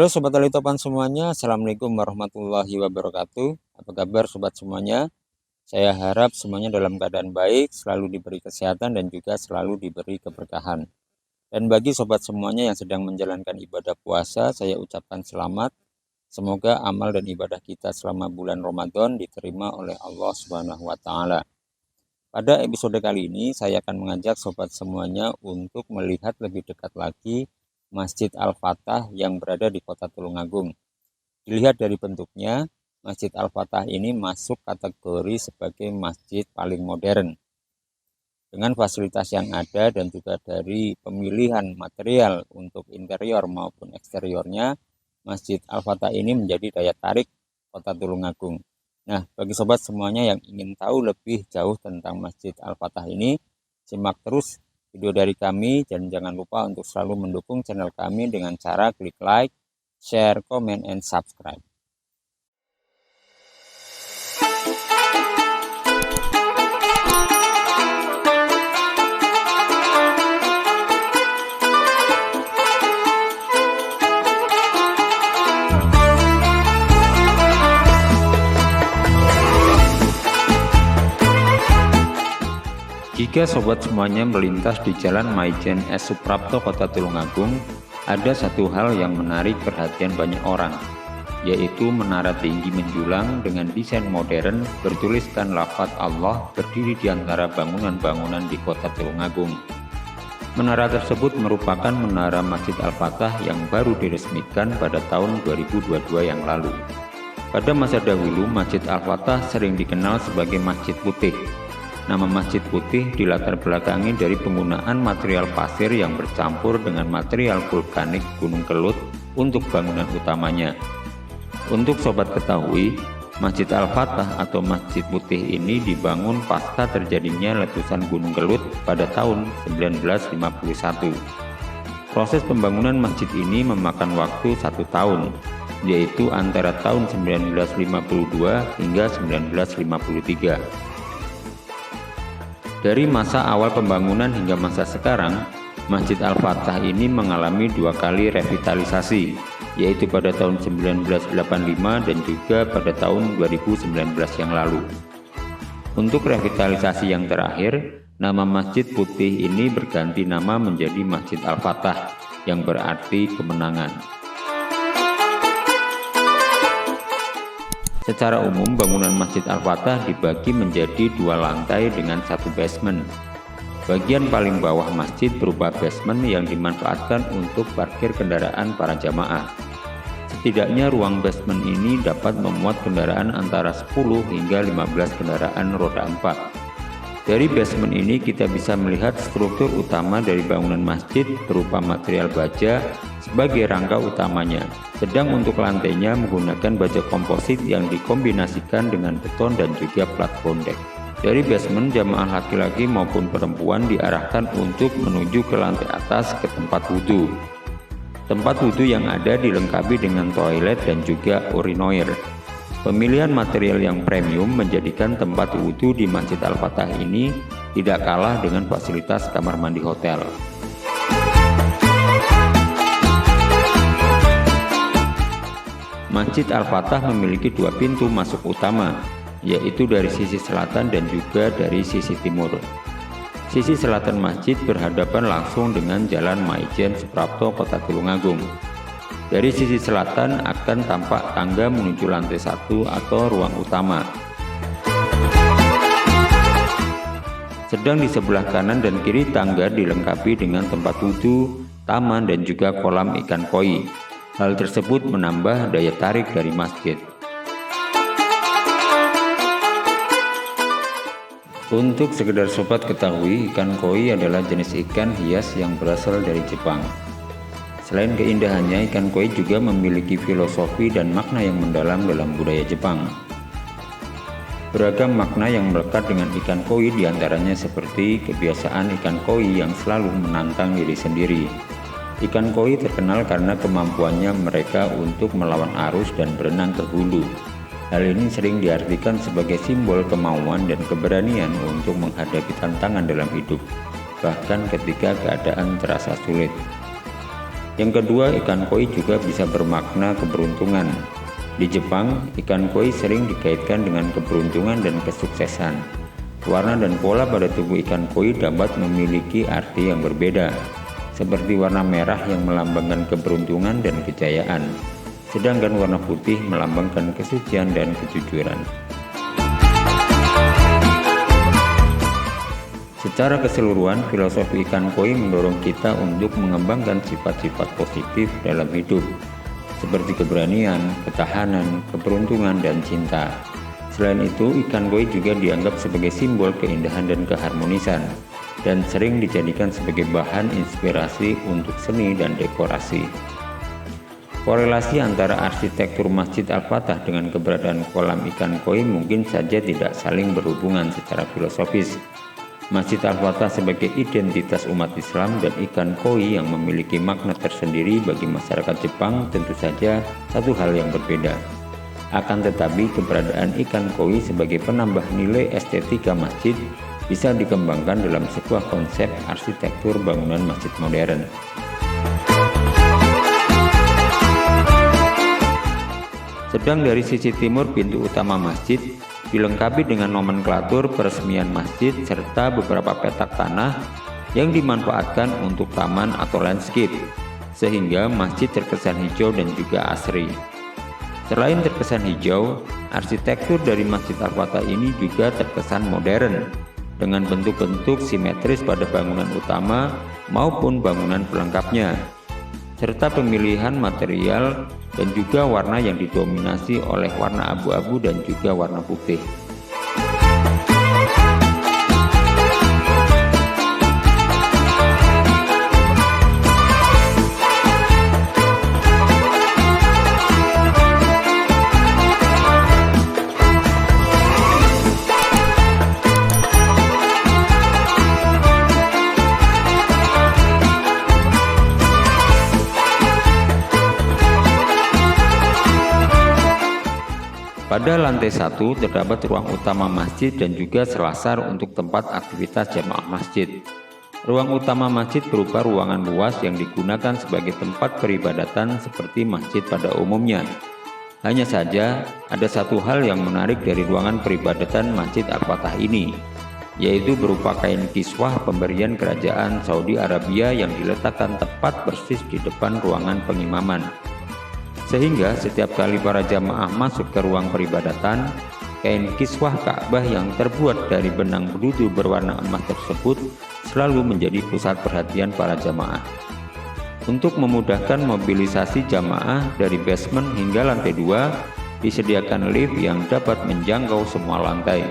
Halo Sobat Alitopan semuanya, Assalamualaikum warahmatullahi wabarakatuh. Apa kabar Sobat semuanya? Saya harap semuanya dalam keadaan baik, selalu diberi kesehatan dan juga selalu diberi keberkahan. Dan bagi Sobat semuanya yang sedang menjalankan ibadah puasa, saya ucapkan selamat. Semoga amal dan ibadah kita selama bulan Ramadan diterima oleh Allah Subhanahu wa Ta'ala. Pada episode kali ini, saya akan mengajak Sobat semuanya untuk melihat lebih dekat lagi Masjid Al-Fatah yang berada di Kota Tulungagung. Dilihat dari bentuknya, Masjid Al-Fatah ini masuk kategori sebagai masjid paling modern. Dengan fasilitas yang ada dan juga dari pemilihan material untuk interior maupun eksteriornya, Masjid Al-Fatah ini menjadi daya tarik Kota Tulungagung. Nah, bagi sobat semuanya yang ingin tahu lebih jauh tentang Masjid Al-Fatah ini, simak terus video dari kami dan jangan lupa untuk selalu mendukung channel kami dengan cara klik like, share, comment, and subscribe. Jika sobat semuanya melintas di Jalan Maijen S. Suprapto Kota Tulungagung, ada satu hal yang menarik perhatian banyak orang, yaitu menara tinggi menjulang dengan desain modern bertuliskan lafaz Allah berdiri di antara bangunan-bangunan di Kota Tulungagung. Menara tersebut merupakan menara Masjid Al-Fatah yang baru diresmikan pada tahun 2022 yang lalu. Pada masa dahulu, Masjid Al-Fatah sering dikenal sebagai Masjid Putih. Nama Masjid Putih dilatar belakangi dari penggunaan material pasir yang bercampur dengan material vulkanik Gunung Kelut untuk bangunan utamanya. Untuk sobat ketahui, Masjid Al-Fatah atau Masjid Putih ini dibangun pasca terjadinya letusan Gunung Kelut pada tahun 1951. Proses pembangunan masjid ini memakan waktu 1 tahun, yaitu antara tahun 1952 hingga 1953. Dari masa awal pembangunan hingga masa sekarang, Masjid Al-Fatah ini mengalami 2 kali revitalisasi, yaitu pada tahun 1985 dan juga pada tahun 2019 yang lalu. Untuk revitalisasi yang terakhir, nama Masjid Putih ini berganti nama menjadi Masjid Al-Fatah, yang berarti kemenangan. Secara umum, bangunan Masjid Al-Fatah dibagi menjadi 2 lantai dengan 1 basement. Bagian paling bawah masjid berupa basement yang dimanfaatkan untuk parkir kendaraan para jamaah. Setidaknya ruang basement ini dapat memuat kendaraan antara 10 hingga 15 kendaraan roda 4. Dari basement ini kita bisa melihat struktur utama dari bangunan masjid berupa material baja sebagai rangka utamanya. Sedang untuk lantainya menggunakan baja komposit yang dikombinasikan dengan beton dan juga plat bondek. Dari basement, jamaah laki-laki maupun perempuan diarahkan untuk menuju ke lantai atas ke tempat wudhu. Tempat wudhu yang ada dilengkapi dengan toilet dan juga urinoir. Pemilihan material yang premium menjadikan tempat wudhu di Masjid Al-Fatah ini tidak kalah dengan fasilitas kamar mandi hotel. Masjid Al-Fatah memiliki 2 pintu masuk utama, yaitu dari sisi selatan dan juga dari sisi timur. Sisi selatan masjid berhadapan langsung dengan Jalan Maijen Suprapto Kota Tulungagung. Dari sisi selatan akan tampak tangga menuju lantai 1 atau ruang utama. Sedang di sebelah kanan dan kiri tangga dilengkapi dengan tempat wudhu, taman dan juga kolam ikan koi. Hal tersebut menambah daya tarik dari masjid. Untuk sekedar sobat ketahui, ikan koi adalah jenis ikan hias yang berasal dari Jepang. Selain keindahannya, ikan koi juga memiliki filosofi dan makna yang mendalam dalam budaya Jepang. Beragam makna yang melekat dengan ikan koi diantaranya seperti kebiasaan ikan koi yang selalu menantang diri sendiri. Ikan koi terkenal karena kemampuannya mereka untuk melawan arus dan berenang ke hulu. Hal ini sering diartikan sebagai simbol kemauan dan keberanian untuk menghadapi tantangan dalam hidup, bahkan ketika keadaan terasa sulit. Yang kedua, ikan koi juga bisa bermakna keberuntungan. Di Jepang, ikan koi sering dikaitkan dengan keberuntungan dan kesuksesan. Warna dan pola pada tubuh ikan koi dapat memiliki arti yang berbeda, seperti warna merah yang melambangkan keberuntungan dan kejayaan, sedangkan warna putih melambangkan kesucian dan kejujuran. Secara keseluruhan, filosofi ikan koi mendorong kita untuk mengembangkan sifat-sifat positif dalam hidup, seperti keberanian, ketahanan, keberuntungan, dan cinta. Selain itu, ikan koi juga dianggap sebagai simbol keindahan dan keharmonisan, dan sering dijadikan sebagai bahan inspirasi untuk seni dan dekorasi. Korelasi antara arsitektur Masjid Al-Fatah dengan keberadaan kolam ikan koi mungkin saja tidak saling berhubungan secara filosofis. Masjid Al-Fatah sebagai identitas umat Islam dan ikan koi yang memiliki makna tersendiri bagi masyarakat Jepang tentu saja satu hal yang berbeda. Akan tetapi keberadaan ikan koi sebagai penambah nilai estetika masjid bisa dikembangkan dalam sebuah konsep arsitektur bangunan masjid modern. Sedang dari sisi timur pintu utama masjid dilengkapi dengan nomenklatur peresmian masjid serta beberapa petak tanah yang dimanfaatkan untuk taman atau landscape, sehingga masjid terkesan hijau dan juga asri. Selain terkesan hijau, arsitektur dari Masjid Al-Fatah ini juga terkesan modern, dengan bentuk-bentuk simetris pada bangunan utama maupun bangunan pelengkapnya, serta pemilihan material dan juga warna yang didominasi oleh warna abu-abu dan juga warna putih. Pada lantai 1 terdapat ruang utama masjid dan juga selasar untuk tempat aktivitas jamaah masjid. Ruang utama masjid berupa ruangan luas yang digunakan sebagai tempat peribadatan seperti masjid pada umumnya. Hanya saja ada satu hal yang menarik dari ruangan peribadatan Masjid Al-Fatah ini, yaitu berupa kain kiswah pemberian kerajaan Saudi Arabia yang diletakkan tepat persis di depan ruangan pengimaman. Sehingga setiap kali para jamaah masuk ke ruang peribadatan, kain kiswah Ka'bah yang terbuat dari benang berudu berwarna emas tersebut selalu menjadi pusat perhatian para jamaah. Untuk memudahkan mobilisasi jamaah dari basement hingga lantai 2, disediakan lift yang dapat menjangkau semua lantai.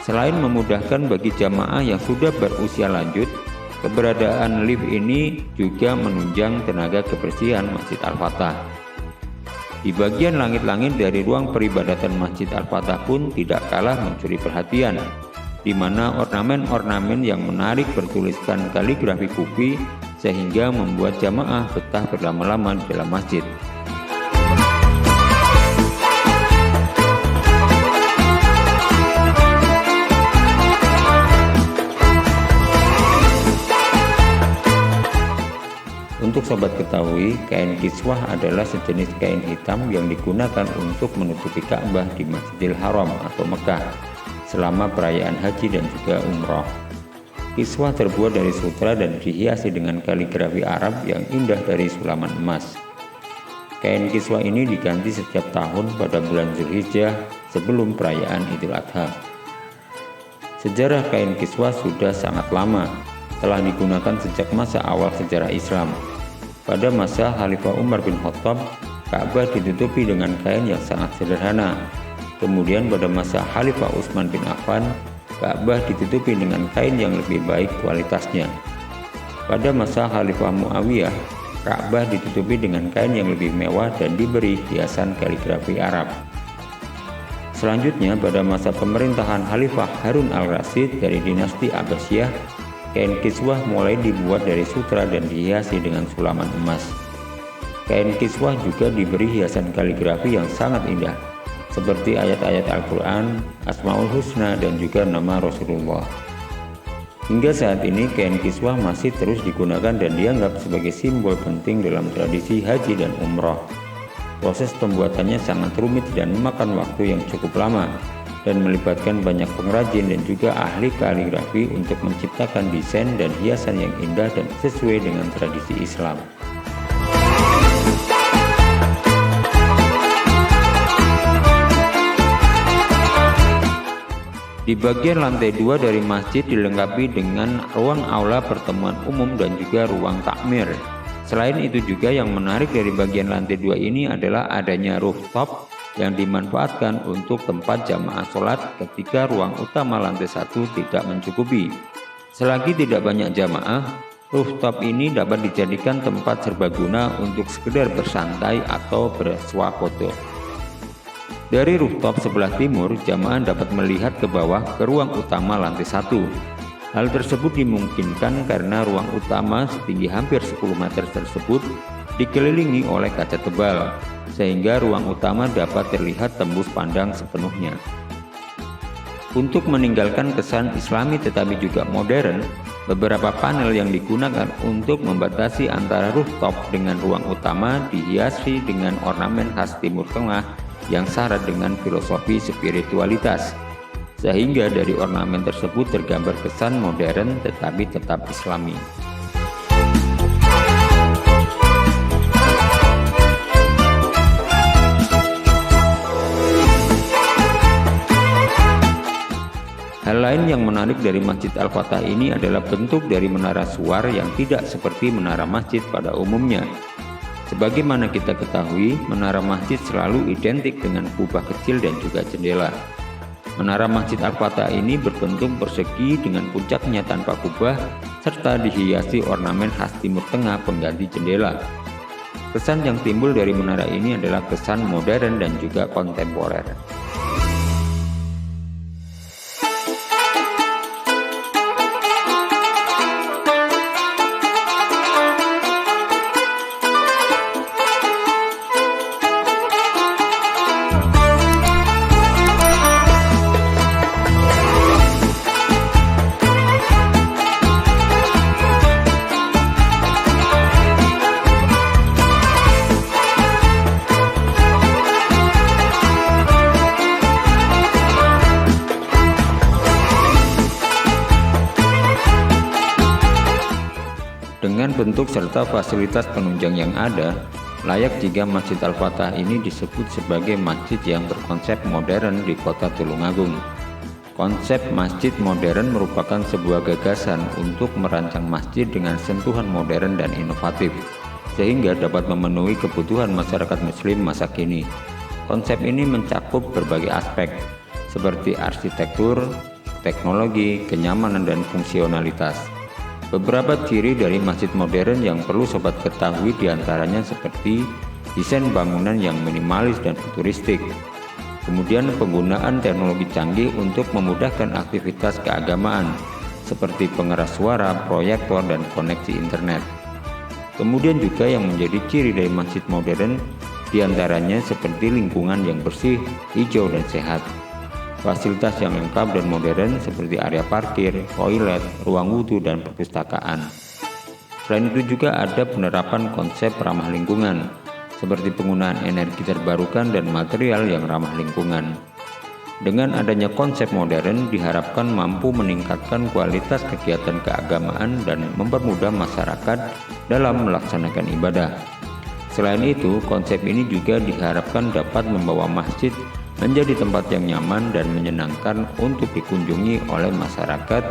Selain memudahkan bagi jamaah yang sudah berusia lanjut, keberadaan lift ini juga menunjang tenaga kebersihan Masjid Al-Fatah. Di bagian langit-langit dari ruang peribadatan Masjid Al-Fatah pun tidak kalah mencuri perhatian, di mana ornamen-ornamen yang menarik bertuliskan kaligrafi Kufi sehingga membuat jamaah betah berlama-lama di dalam masjid. Untuk sobat ketahui, kain kiswah adalah sejenis kain hitam yang digunakan untuk menutupi Ka'bah di Masjidil Haram atau Mekah selama perayaan haji dan juga umroh. Kiswah terbuat dari sutra dan dihiasi dengan kaligrafi Arab yang indah dari sulaman emas. Kain kiswah ini diganti setiap tahun pada bulan Zulhijjah sebelum perayaan Idul Adha. Sejarah kain kiswah sudah sangat lama, telah digunakan sejak masa awal sejarah Islam. Pada masa Khalifah Umar bin Khattab, Ka'bah ditutupi dengan kain yang sangat sederhana. Kemudian pada masa Khalifah Utsman bin Affan, Ka'bah ditutupi dengan kain yang lebih baik kualitasnya. Pada masa Khalifah Muawiyah, Ka'bah ditutupi dengan kain yang lebih mewah dan diberi hiasan kaligrafi Arab. Selanjutnya pada masa pemerintahan Khalifah Harun al-Rasyid dari dinasti Abbasiyah, kain kiswah mulai dibuat dari sutra dan dihiasi dengan sulaman emas. Kain kiswah juga diberi hiasan kaligrafi yang sangat indah, seperti ayat-ayat Al-Quran, Asmaul Husna, dan juga nama Rasulullah. Hingga saat ini kain kiswah masih terus digunakan dan dianggap sebagai simbol penting dalam tradisi haji dan umroh. Proses pembuatannya sangat rumit dan memakan waktu yang cukup lama dan melibatkan banyak pengrajin dan juga ahli kaligrafi untuk menciptakan desain dan hiasan yang indah dan sesuai dengan tradisi Islam. Di bagian lantai 2 dari masjid dilengkapi dengan ruang aula pertemuan umum dan juga ruang takmir. Selain itu juga yang menarik dari bagian lantai 2 ini adalah adanya rooftop yang dimanfaatkan untuk tempat jamaah sholat ketika ruang utama lantai 1 tidak mencukupi. Selagi tidak banyak jamaah, rooftop ini dapat dijadikan tempat serbaguna untuk sekedar bersantai atau bersuah foto. Dari rooftop sebelah timur, jamaah dapat melihat ke bawah ke ruang utama lantai 1. Hal tersebut dimungkinkan karena ruang utama setinggi hampir 10 meter tersebut dikelilingi oleh kaca tebal, sehingga ruang utama dapat terlihat tembus pandang sepenuhnya. Untuk meninggalkan kesan Islami tetapi juga modern, beberapa panel yang digunakan untuk membatasi antara rooftop dengan ruang utama dihiasi dengan ornamen khas Timur Tengah yang syarat dengan filosofi spiritualitas, sehingga dari ornamen tersebut tergambar kesan modern tetapi tetap Islami. Hal lain yang menarik dari Masjid Al-Fatah ini adalah bentuk dari menara suar yang tidak seperti menara masjid pada umumnya. Sebagaimana kita ketahui, menara masjid selalu identik dengan kubah kecil dan juga jendela. Menara Masjid Al-Fatah ini berbentuk persegi dengan puncaknya tanpa kubah serta dihiasi ornamen khas Timur Tengah pengganti jendela. Kesan yang timbul dari menara ini adalah kesan modern dan juga kontemporer. Dengan bentuk serta fasilitas penunjang yang ada, layak jika Masjid Al-Fatah ini disebut sebagai masjid yang berkonsep modern di kota Tulungagung. Konsep masjid modern merupakan sebuah gagasan untuk merancang masjid dengan sentuhan modern dan inovatif, sehingga dapat memenuhi kebutuhan masyarakat muslim masa kini. Konsep ini mencakup berbagai aspek, seperti arsitektur, teknologi, kenyamanan, dan fungsionalitas. Beberapa ciri dari masjid modern yang perlu sobat ketahui diantaranya seperti desain bangunan yang minimalis dan futuristik, kemudian penggunaan teknologi canggih untuk memudahkan aktivitas keagamaan seperti pengeras suara, proyektor, dan koneksi internet. Kemudian juga yang menjadi ciri dari masjid modern diantaranya seperti lingkungan yang bersih, hijau, dan sehat. Fasilitas yang lengkap dan modern seperti area parkir, toilet, ruang wudhu, dan perpustakaan. Selain itu juga ada penerapan konsep ramah lingkungan, seperti penggunaan energi terbarukan dan material yang ramah lingkungan. Dengan adanya konsep modern diharapkan mampu meningkatkan kualitas kegiatan keagamaan dan mempermudah masyarakat dalam melaksanakan ibadah. Selain itu, konsep ini juga diharapkan dapat membawa masjid menjadi tempat yang nyaman dan menyenangkan untuk dikunjungi oleh masyarakat,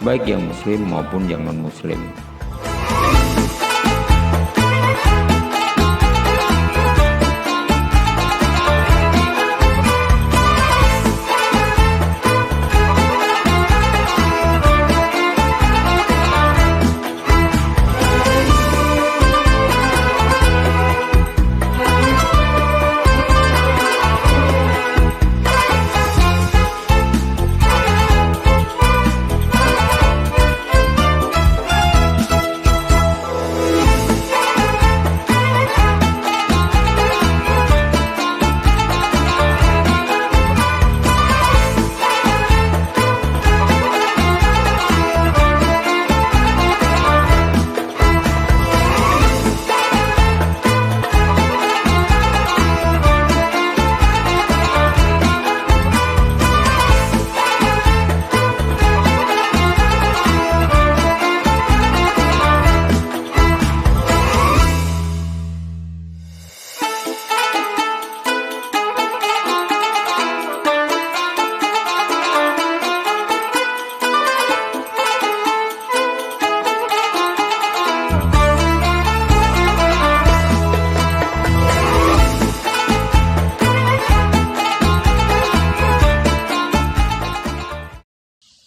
baik yang muslim maupun yang non-muslim.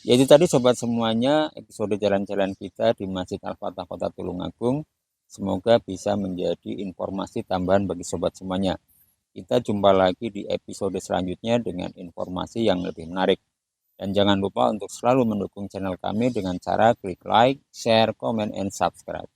Ya itu tadi sobat semuanya, episode jalan-jalan kita di Masjid Al-Fatah Kota Tulungagung. Semoga bisa menjadi informasi tambahan bagi sobat semuanya. Kita jumpa lagi di episode selanjutnya dengan informasi yang lebih menarik. Dan jangan lupa untuk selalu mendukung channel kami dengan cara klik like, share, comment, and subscribe.